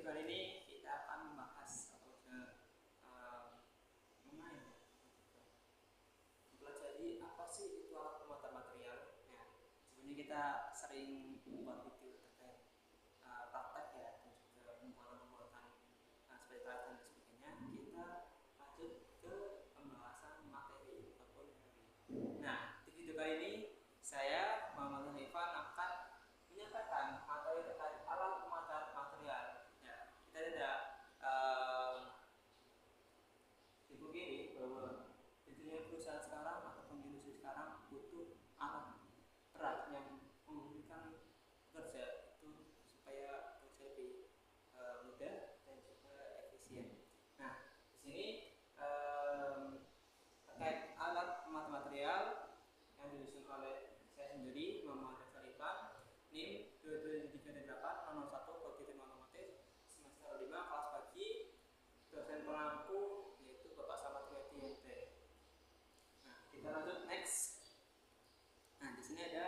kali ini kita akan membahas atau mempelajari apa sih itu alat pemata material. Nah, sebenarnya kita sering membuat video terkait praktek ya, dan juga pembuatan seperti alat dan sebagainya. Kita lanjut ke pembahasan materi ataupun teori. Nah, di video kali ini saya Muhammad Hanifan akan menyampaikan materi terkait alat pemata material. Ya, kita tidak dipungkiri bahwa di dunia perusahaan sekarang ataupun di industri sekarang butuh alat berat yang memungkinkan kerja itu supaya kerja lebih mudah dan juga efisien. Nah, di sini terkait alat pemata material yang disusun oleh saya sendiri, Muhammad Hanifan, NIM 22338 01 Kognitif Otomotif semester 5 kelas pagi, dosen pengampu yaitu Bapak Samad Riyadi MT. Nah, kita lanjut next. Nah, di sini ada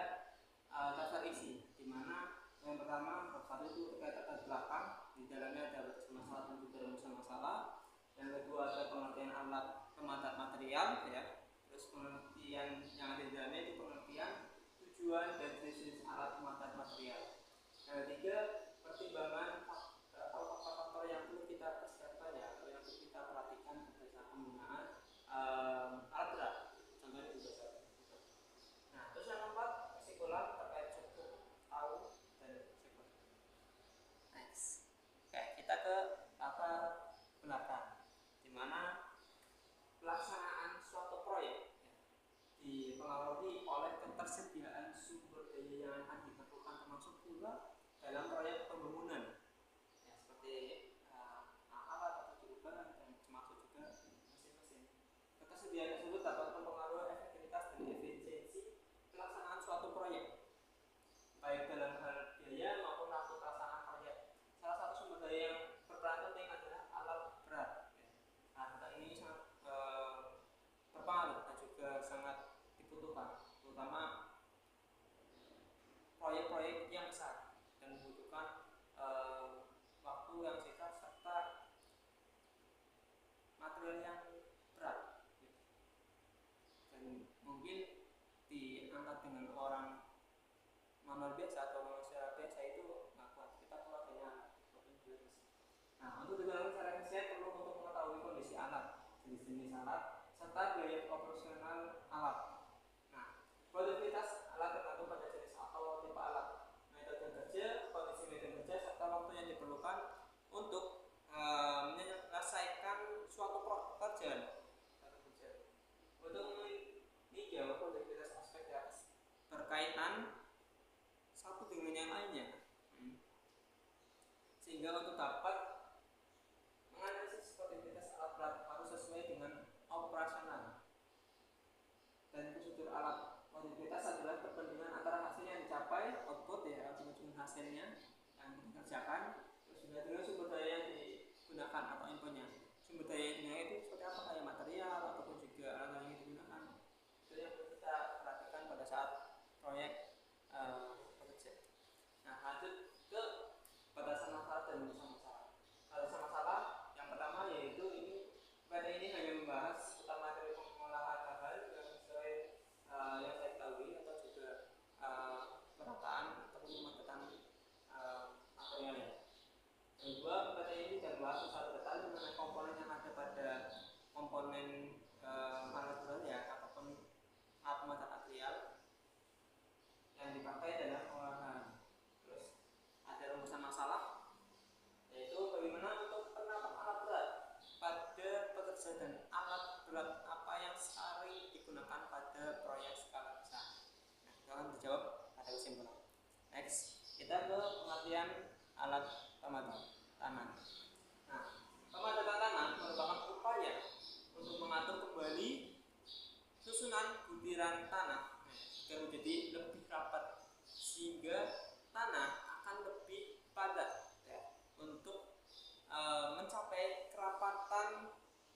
daftar isi, di mana yang pertama satu itu terkait latar belakang, di dalamnya ada batas masalah dan juga rumusan masalah. Yang kedua ada pengertian alat pemata material ya. Terus pengertian yang ada di dalamnya itu pengertian tujuan dan jenis alat pemata material. Yang ketiga pertimbangan faktor-faktor yang perlu kita persiapkan ya, atau yang perlu kita perhatikan pada saat penggunaan alat berat. Contohnya juga saya. Nah, terus yang keempat psikolan terkait cukup tahu dan psikolan. Next. Oke, kita ke latar belakang, di mana pelaksanaan suatu proyek dipengaruhi oleh ketersediaan sumber daya yang akan diperlukan, termasuk pula dalam proyek pembangunan ya, seperti alat atau juru-bahan dan termasuk juga mesin-mesin. Ketersediaan tersebut dapat mempengaruhi efektivitas dan efisiensi pelaksanaan suatu proyek, baik dalam hal biaya maupun waktu pelaksanaan proyek. Salah satu sumber daya yang berperan penting adalah alat berat. Nah, ini sangat berpengaruh dan juga sangat dibutuhkan, terutama proyek-proyek yang besar dan membutuhkan waktu yang singkat serta material yang berat. Dan mungkin diangkat dengan orang manual biasa atau manusia biasa itu nggak kuat. Kita kuat dengan mesin. Nah, untuk digunakan secara efisien perlu untuk mengetahui kondisi alat, jenis-jenis alat, serta biaya operasional alat. Nah, produktivitas alat tergantung pada jenis atau tipe alat, metode kerja, kondisi medan kerja, serta waktu yang diperlukan untuk menyelesaikan suatu pekerjaan. Untuk meninjau produktivitas aspek di atas berkaitan satu dengan yang lainnya, sehingga untuk dapat menganalisis produktivitas alat berat harus sesuai dengan operasional dan prosedur alat. Produktivitas adalah perbandingan antara hasil yang dicapai, output ya, ujung hasilnya yang dikerjakan, terus juga dengan sumber daya yang digunakan atau inputnya. Sumber daya yang digunakan itu seperti apa, kayak material ataupun juga alat yang digunakan. Itu yang perlu kita perhatikan pada saat proyek bekerja. Nah, lanjut ke batasan masalah dan rumusan masalah. Batasan masalah yang pertama yaitu ini materi ini hanya membahas tentang materi pengolahan hal yang sesuai yang saya ketahui atau juga perataan atau pemetaan materialnya. Yang kedua, materi ini tidak membahas secara detail mengenai komponen yang ada pada komponen alat berat ya, ataupun alat pemata material yang dipakai dalam pengolahan. Terus ada rumusan masalah, yaitu bagaimana untuk penerapan alat berat pada pekerja dan alat berat apa yang sering digunakan pada proyek skala besar. Nah, itu akan dijawab pada kesimpulan. Next, kita ke pengertian alat pemata tanah. Nah, pemadatan tanah merupakan upaya untuk mengatur kembali susunan butiran tanah agar menjadi lebih rapat sehingga tanah akan lebih padat ya, untuk mencapai kerapatan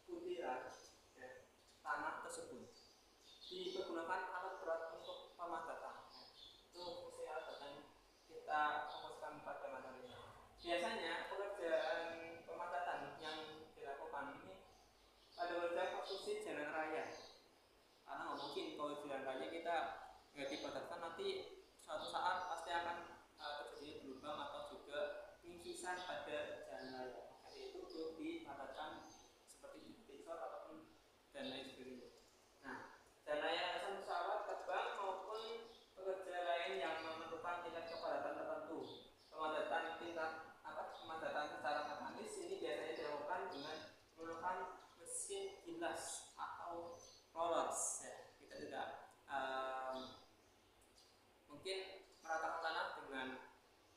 butiran ya, tanah tersebut. Dipergunakan alat berat untuk pemadatan. Itu fungsi alat berat yang kita fokuskan pada materinya. Di kita mengganti batasan, nanti suatu saat pasti akan terjadi berlubang atau juga pinggisan pada jalan raya. Jadi itu perlu dipadatkan seperti sensor ataupun dan lain sebagainya. Nah, jalan raya landasan pesawat terbang maupun pekerja lain yang memerlukan tingkat kepadatan tertentu. Pemadatan secara mekanis ini biasanya dilakukan dengan menggunakan mesin gilas atau rollers. Ya, kita tidak mungkin meratakan tanah dengan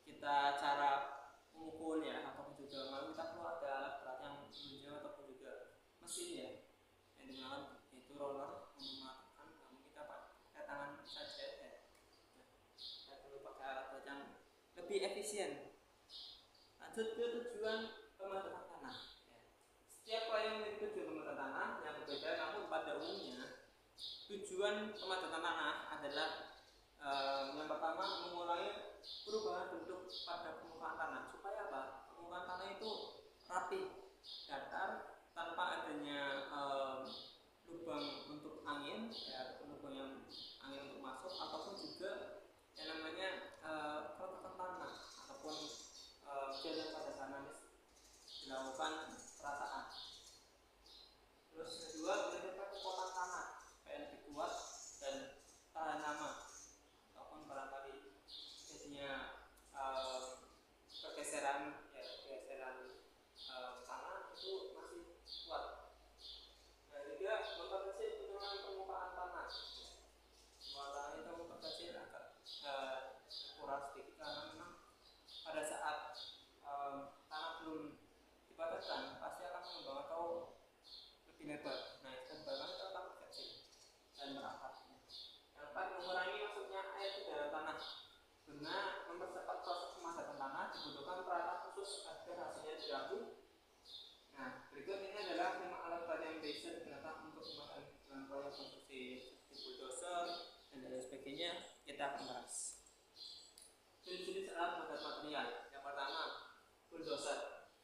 kita cara memukul ya, ataupun juga kalau kita perlu ada alat berat yang menunjang ataupun juga mesin ya yang digunakan itu roller untuk meratakan, namun kita pakai tangan saja ya. Kita perlu pakai alat berat yang lebih efisien. Lanjut ke tujuan pemadatan tanah ya. Setiap proyek memiliki tujuan pemadatan tanah yang berbeda, namun pada umumnya tujuan pemadatan tanah adalah yang pertama mengurangi perubahan bentuk pada permukaan tanah. Supaya apa? Permukaan tanah itu rapi, datar, tanpa adanya lubang untuk angin ya, lubang yang angin untuk masuk, ataupun juga yang namanya keretakan tanah ataupun jalan pada tanah dilakukan perataan. Terus kedua, meningkatkan kekuatan tanah supaya lebih kuat dan tahan lama, ataupun barangkali jadinya pergeseran ya, tanah itu masih kuat. Nah, juga memperkecil penurunan permukaan tanah. Permukaan itu memperkecil agak kurang sedikit, karena memang pada saat tanah belum dipadatkan pasti akan mengembang atau lebih lebar. Nah, itu bahkan itu akan kecil dan merapat. Yang keempat, mengurangi masuknya air ke dalam tanah. Guna mempercepat proses pemadatan tanah dibutuhkan peralatan khusus agar hasilnya dirapi. Nah, berikut ini adalah 5 alat berat yang bisa digunakan untuk pemadatan dengan proyek konstruksi seperti bulldozer dan lain sebagainya. Kita akan bahas jenis-jenis alat pemadat material. Yang pertama, bulldozer.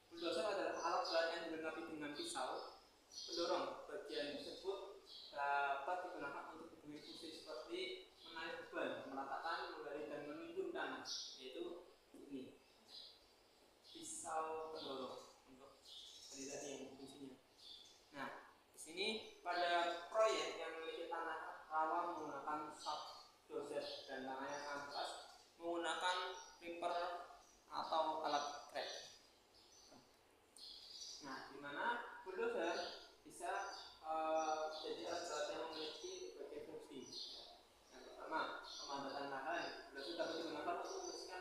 Bulldozer adalah alat berat yang dilengkapi dengan pisau pendorong. Bagian tersebut dapat digunakan untuk berbagai fungsi seperti menarik beban, meratakan, menggali dan menimbun tanah, yaitu ini pisau pendorong untuk tadi yang fungsinya. Nah, di sini pada proyek yang memiliki tanah rawa menggunakan subdozer dan tanahnya sangat keras menggunakan ripper atau alat krek. Nah, di mana bulldozer bisa jadi alat berat yang memiliki berbagai fungsi. Yang pertama, pemadatan lahan. Bulldozer dapat digunakan untuk membersihkan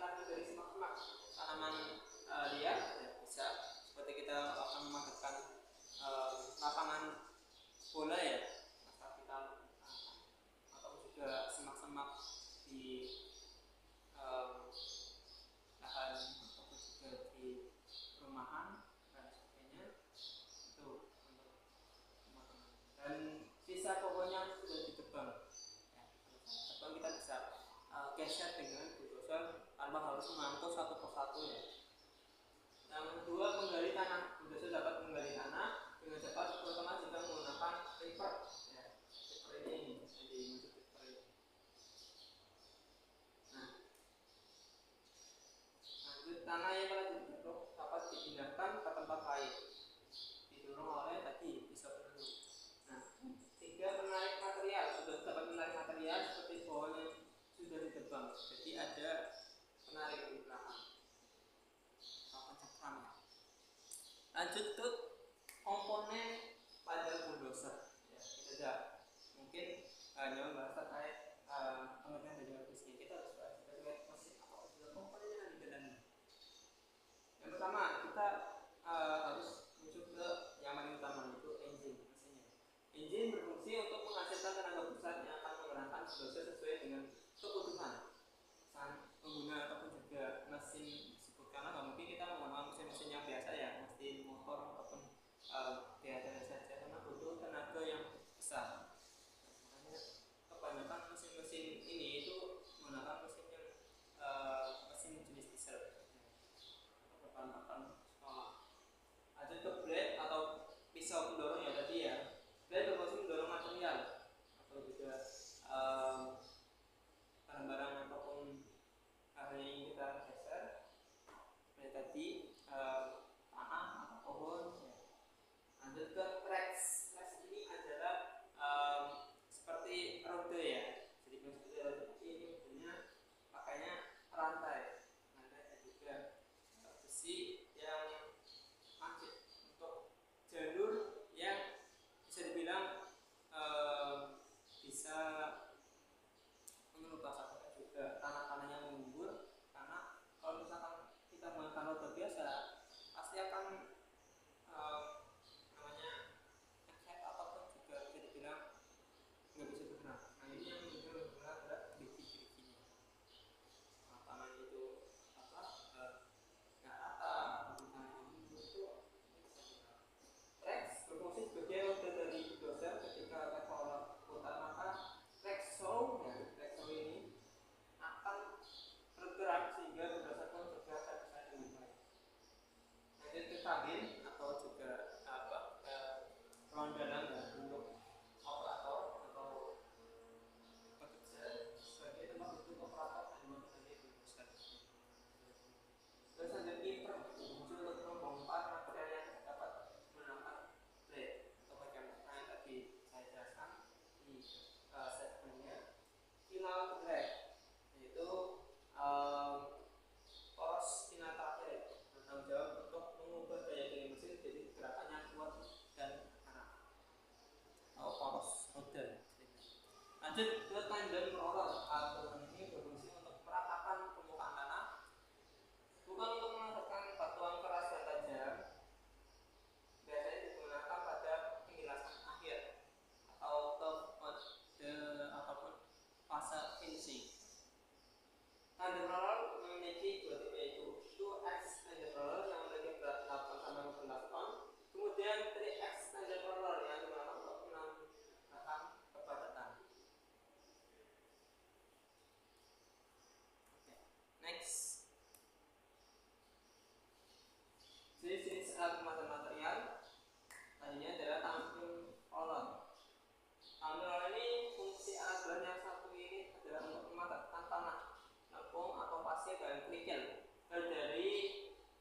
nikel. Dari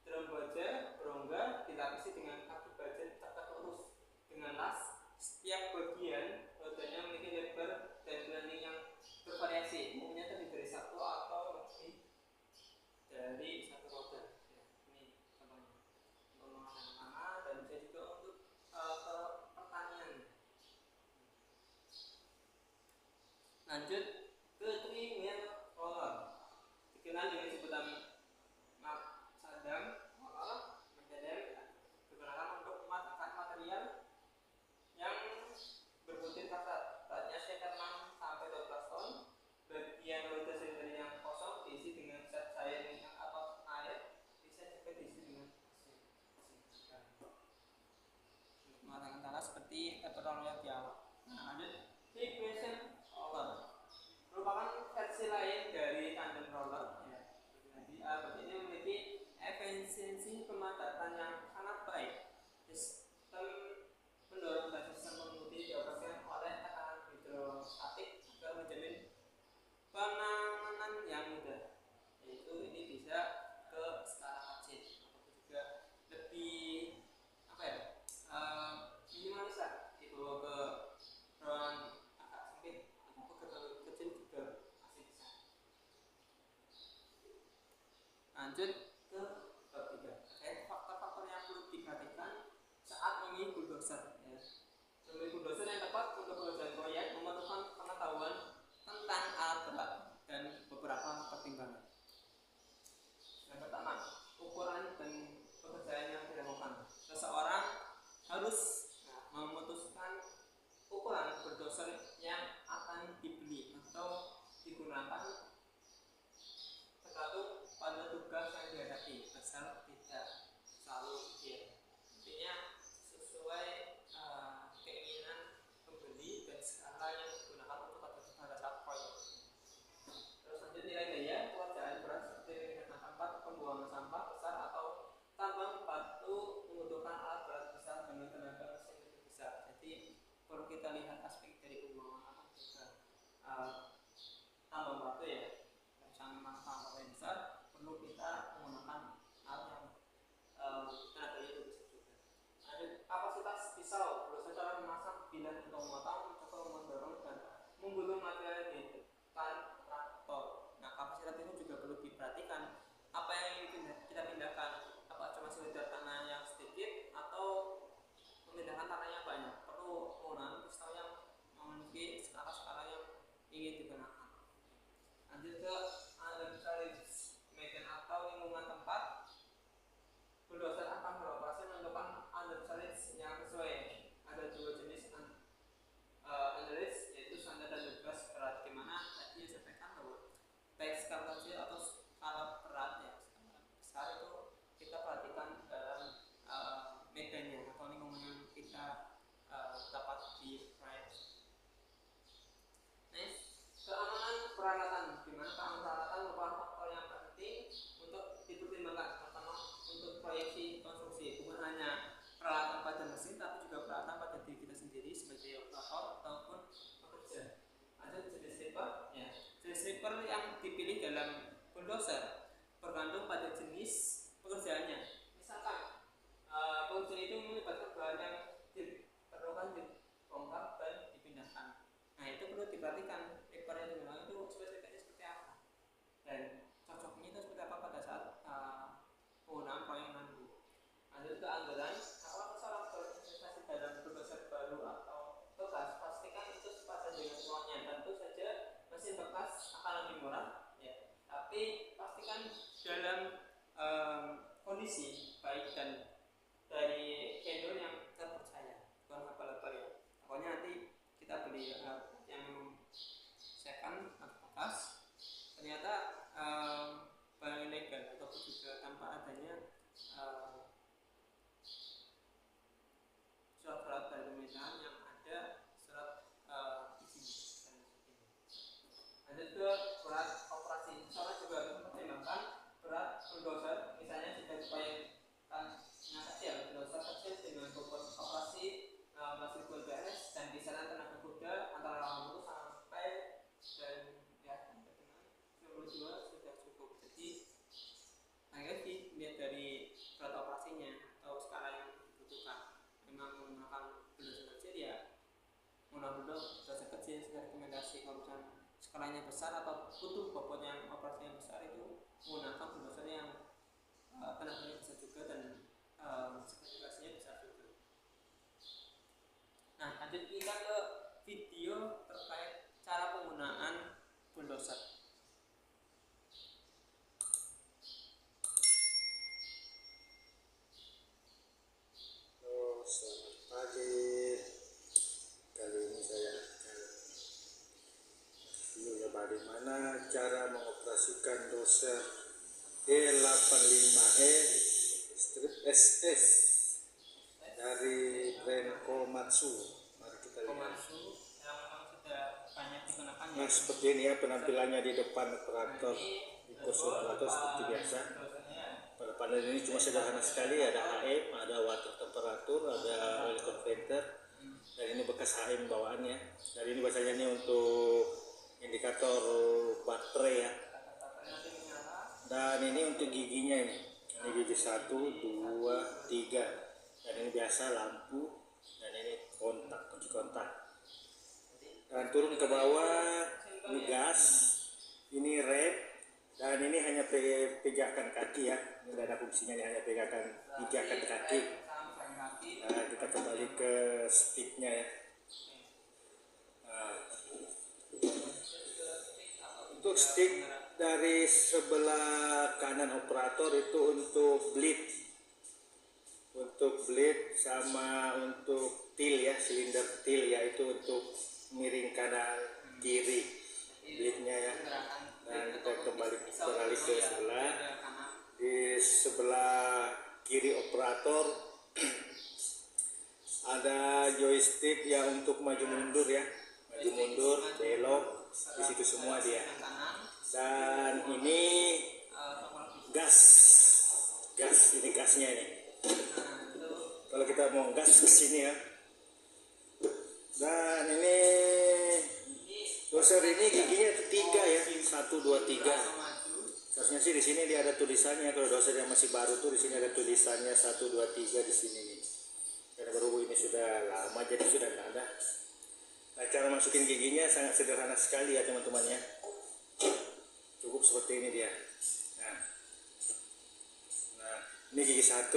drum baja berongga dilapisi dengan kaki baja tegak lurus dengan las. Setiap bagian rodanya memiliki lebar dan belanding yang bervariasi, umumnya terdiri dari satu atau lebih dari satu roda. Ya, ini contohnya untuk menghasilkan dan bisa juga untuk ke pertanian. Lanjut ke three-wheel roller, dikenal dengan sebutan sadam, roller, menjadi digunakan untuk mematangkan material yang berbutir kasar, beratnya sekitar 6 sampai 12 ton. Bagian roda silinder yang kosong diisi dengan zat cair minyak atau air, bisa juga diisi dengan mesin. Untuk mematangkan tanah seperti petrol yang di awal. Nah, lanjut friction roller merupakan versi lain dari tandem roller. Ya. Jadi ini memiliki efisiensi pemadatan yang sangat baik. Sistem mendorong dan sistem pengemudi dioperasikan oleh tekanan hidrostatik agar menjamin penanganan yang mudah. Yaitu ini bisa ke skala kecil ataupun juga lebih minimalis lah, dibawa ke ruangan agak sempit ataupun ke ruangan kecil juga masih bisa. Lanjut ke bab 3 terkait faktor-faktor yang perlu diperhatikan saat memilih bulldozer. Ya. Memilih bulldozer yang tepat untuk pekerjaan proyek memerlukan pengetahuan tentang alat berat dan beberapa pertimbangan. Yang pertama, ukuran dan pekerjaan yang dilakukan. Seseorang harus memutuskan ukuran bulldozer yang akan dibeli atau digunakan tergantung pada tugas yang dihadapi, asal tidak selalu ideal. Intinya sesuai keinginan pembeli dan skala yang digunakan untuk pada saat proyek. Terus lanjut nilai daya pekerjaan berat seperti kegiatan tempat pembuangan sampah besar atau tambang batu membutuhkan alat berat besar dengan tenaga mesin lebih besar. Jadi perlu kita lihat aspek dari pembuangan atau juga tambang batu ya. Misalnya memang tambang yang besar, perlu kita menggunakan alat yang tenaganya lebih besar juga. Lanjut kapasitas pisau, proses cara memasang bilah untuk memotong atau mendorong dan menggulung material di depan traktor. Nah, kapasitas itu juga perlu diperhatikan. Apa yang ingin kita pindahkan? Apa cuma sekedar tanah yang sedikit atau memindahkan tanah yang banyak? Perlu menggunakan pisau yang memiliki skala-skala yang ingin digunakan. Lanjut ke analysis medan atau lingkungan tempat. Bulldozer akan beroperasi menentukan analysis yang sesuai. Ada dua jenis analysis, yaitu standar dan bebas berat. Dimana tadi saya sampaikan bahwa baik skala kecil atau skala berat ya, skala besar itu kita perhatikan dalam medannya atau lingkungan yang kita dapat di proyek. Next, keamanan peralatan. Dimana keamanan peralatan merupakan faktor yang penting untuk dipertimbangkan, terutama untuk proyeksi konstruksi. Bukan hanya peralatan pada mesin, tapi juga peralatan pada diri kita sendiri sebagai operator ataupun pekerja. Ada jenis stripper, ya. Jenis stripper yang dipilih dalam bulldozer bergantung pada jenis pekerjaannya. Misalkan pekerjaan itu melibatkan bahan yang diperlukan dibongkar dan dipindahkan. Nah, itu perlu diperhatikan stripper yang digunakan itu spesifikasinya seperti apa dan cocoknya itu seperti apa pada saat penggunaan proyek nanti. Lanjut ke anggaran. Kalau seorang berinvestasi dalam bulldozer baru atau bekas, pastikan itu sepadan dengan uangnya. Tentu saja mesin bekas akan lebih murah, ya. Tapi pastikan dalam kondisi baik dan dari vendor yang terpercaya, bukan abal-abal ya. Pokoknya nanti kita beli yang second atau bekas, ternyata barang ilegal ataupun juga tanpa adanya surat-surat dari pemerintahan yang ada surat izin dan sebagainya. Lanjut ke berat operasi. Seorang juga harus mempertimbangkan berat bulldozer. Misalnya jika diproyekkan Lanjut kita ke video terkait cara penggunaan bulldozer. Selamat pagi. Kali ini saya akan review ya bagaimana cara mengoperasikan doser D85E strip SS dari brand Komatsu. Mari kita lihat. Komatsu yang memang sudah banyak digunakan Nah, seperti ini ya penampilannya di depan operator, di kursi operator seperti biasa. Pada panel ini cuma sederhana sekali, ada HM, ada water temperatur, ada oil converter, dan ini bekas HM bawaannya. Dan ini biasanya ini untuk indikator baterai ya. Dan ini untuk giginya ini gigi 1, 2, 3. Dan ini biasa lampu, dan ini kontak, kunci kontak. Dan turun ke bawah ini gas, ini rem, dan ini hanya pijakan kaki ya. Ini tidak ada fungsinya, ini hanya pijakan kaki. Nah, kita kembali ke sticknya ya. Nah, untuk stick dari sebelah kanan operator itu untuk bleed, sama untuk til ya, silinder til ya, itu untuk miring kanan kiri bleednya ya. Dan kita kembali beralih ke sebelah, di sebelah kiri operator ada joystick ya untuk maju mundur ya, maju mundur, belok, di situ semua dia. Dan ini gas, ini gasnya ini. Kalau kita mau gas ke sini ya. Dan ini doser ini giginya 3 ya, 1, 2, 3. Seharusnya sih di sini dia ada tulisannya. Kalau doser yang masih baru tuh di sini ada tulisannya 1, 2, 3 di sini nih. Karena berhubung ini sudah lama jadi sudah nggak ada. Nah, cara masukin giginya sangat sederhana sekali ya teman-teman ya. Cukup seperti ini dia. Nah, ini gigi 1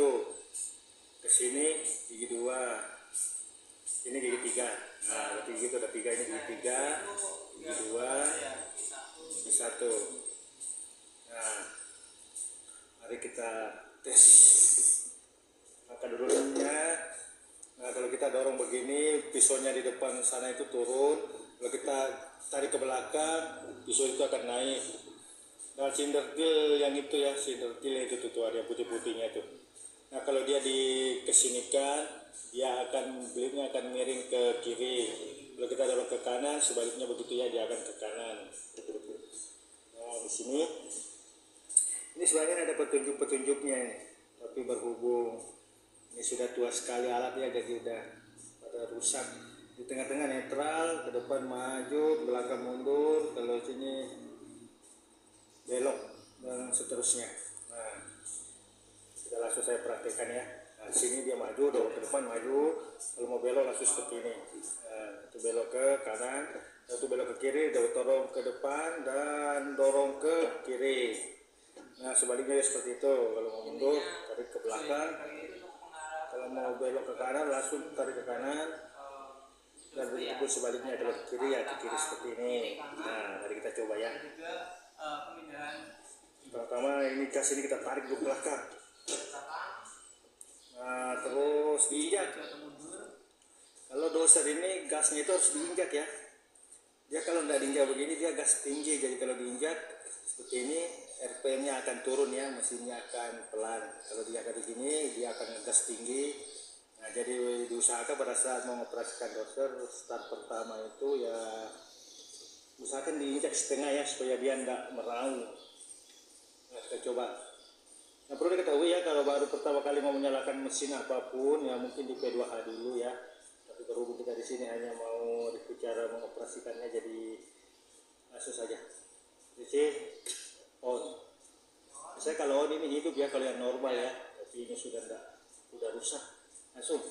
ke sini, gigi 2, ini gigi 3. Nah, berarti gigi itu ada 3, ini gigi 3, gigi 2, gigi 1. Nah, mari kita tes angka dulunya. Nah, kalau kita dorong begini, pisaunya di depan sana itu turun. Kalau kita tarik ke belakang, pisau itu akan naik. Nah, cylinder til yang itu ya, cylinder til itu tuh ada putih-putihnya tuh. Nah, kalau dia dikesinikan, dia akan bleednya akan miring ke kiri. Kalau kita dorong ke kanan, sebaliknya begitu ya, dia akan ke kanan. Nah, di sini ini sebenarnya ada petunjuk-petunjuknya ini, tapi berhubung ini sudah tua sekali alatnya, jadi udah pada rusak. Di tengah-tengah netral, ke depan maju, ke belakang mundur, kalau sini belok dan seterusnya. Nah, kita langsung saya praktekkan ya. Nah, sini dia maju, dorong ke depan maju. Kalau mau belok langsung seperti ini. Nah, itu belok ke kanan, itu belok ke kiri, dorong ke depan dan dorong ke kiri. Nah, sebaliknya ya seperti itu. Kalau mau mundur, tarik ke belakang. Kalau mau belok ke kanan, langsung tarik ke kanan. Dan begitu sebaliknya, kalau ke kiri ya ke kiri seperti ini. Nah, mari kita coba ya. Pertama ini gas ini kita tarik ke belakang. Nah, terus diinjak. Kalau doser ini gasnya itu harus diinjak ya. Dia kalau nggak diinjak begini dia gas tinggi. Jadi kalau diinjak seperti ini RPM-nya akan turun ya, mesinnya akan pelan. Kalau dia kayak begini dia akan ngegas tinggi. Nah, jadi diusahakan pada saat mengoperasikan doser start pertama itu ya usahakan diinjak setengah ya supaya dia nggak meraung. Nah, kita coba. Nah, perlu diketahui ya kalau baru pertama kali mau menyalakan mesin apapun ya mungkin di P2H dulu ya. Tapi berhubung kita di sini hanya mau bicara mengoperasikannya, jadi langsung saja. Jadi on. Saya kalau on ini hidup ya, kalau yang normal ya. Tapi ini sudah rusak. Langsung.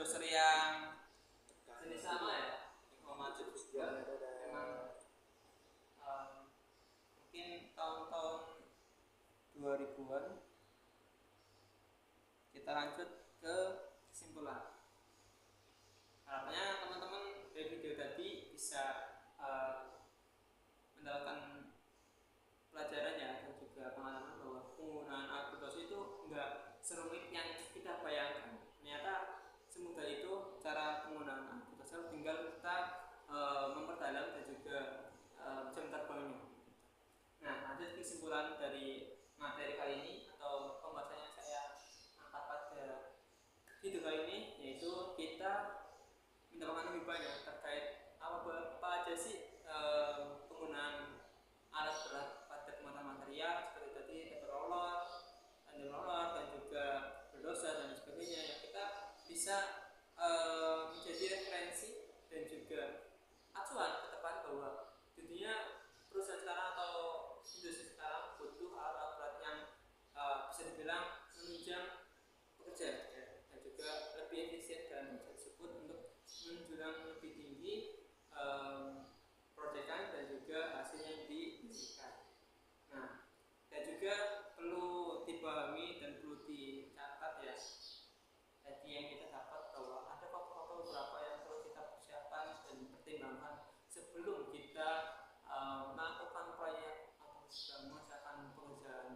browser yang jenis sama ya, informatif juga memang mungkin tahun-tahun 2000-an. Kita lanjut ke kesimpulan. Harapannya teman-teman dari video tadi bisa mendapatkan pelajarannya dan juga pengalaman bahwa penggunaan aplikasi itu enggak serumit yang kita bayangkan. Ternyata semudah itu cara penggunaan aplikasi, tinggal kita memperdalam dan juga jam terbangnya. Nah, lanjut kesimpulan dari materi kali ini atau pembahasan yang saya angkat pada video kali ini, yaitu kita mendapatkan lebih banyak terkait apa aja sih penggunaan alat berat pada penguatan material seperti tadi paper roller, tandem roller, dan juga bulldozer dan sebagainya, yang kita bisa menjadi referensi dan juga acuan ke depan bahwa dunia perusahaan sekarang atau industri sekarang butuh alat berat yang bisa dibilang menunjang pekerja ya, dan juga lebih efisien dalam tersebut untuk menjulang lebih tinggi proyekan dan juga hasil yang dihasilkan. Nah, dan juga perlu dipahami dan perlu dicatat ya, jadi yang kita dapat bahwa ada faktor-faktor beberapa yang perlu kita persiapkan dan pertimbangkan sebelum kita melakukan proyek atau juga mengerjakan pekerjaan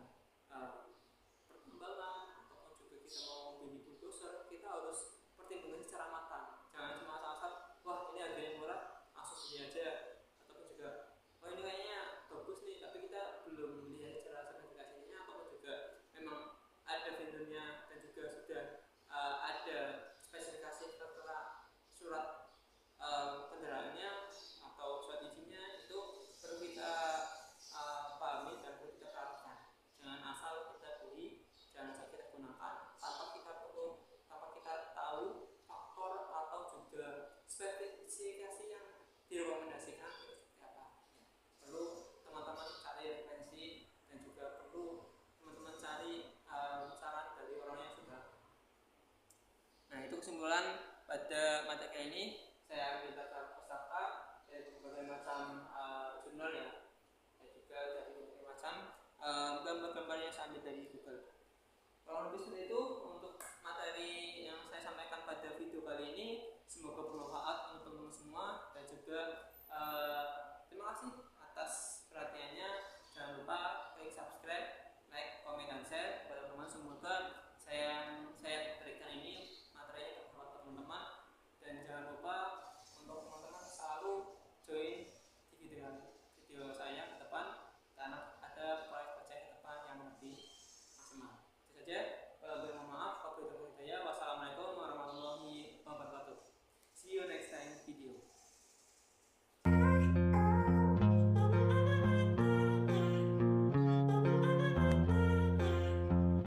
perkembangan ataupun juga kita mau membeli bulldozer. Kita harus pertimbangkan secara matang, jangan cuma asal-asal wah ini harganya murah langsung beli aja, ataupun juga wah ini kayaknya bagus nih, tapi kita belum melihat secara spesifikasinya ataupun juga memang ada vendornya dan juga sudah ada spesifikasi tertera surat kendaraannya atau surat izinnya, itu perlu kita pahami dan perlu kita perhatikan. Jangan asal kita beli, jangan asal kita gunakan tanpa kita tahu faktor atau juga spesifikasi yang direkomendasikan seperti apa. Perlu teman-teman cari referensi dan juga perlu teman-teman cari saran dari orang yang sudah. Nah, itu kesimpulan pada materi kali ini. Saya ambil data pustaka dari berbagai macam jurnal ya, dan juga dari berbagai macam gambar-gambar yang saya ambil dari Google. Kalau lebih seperti itu,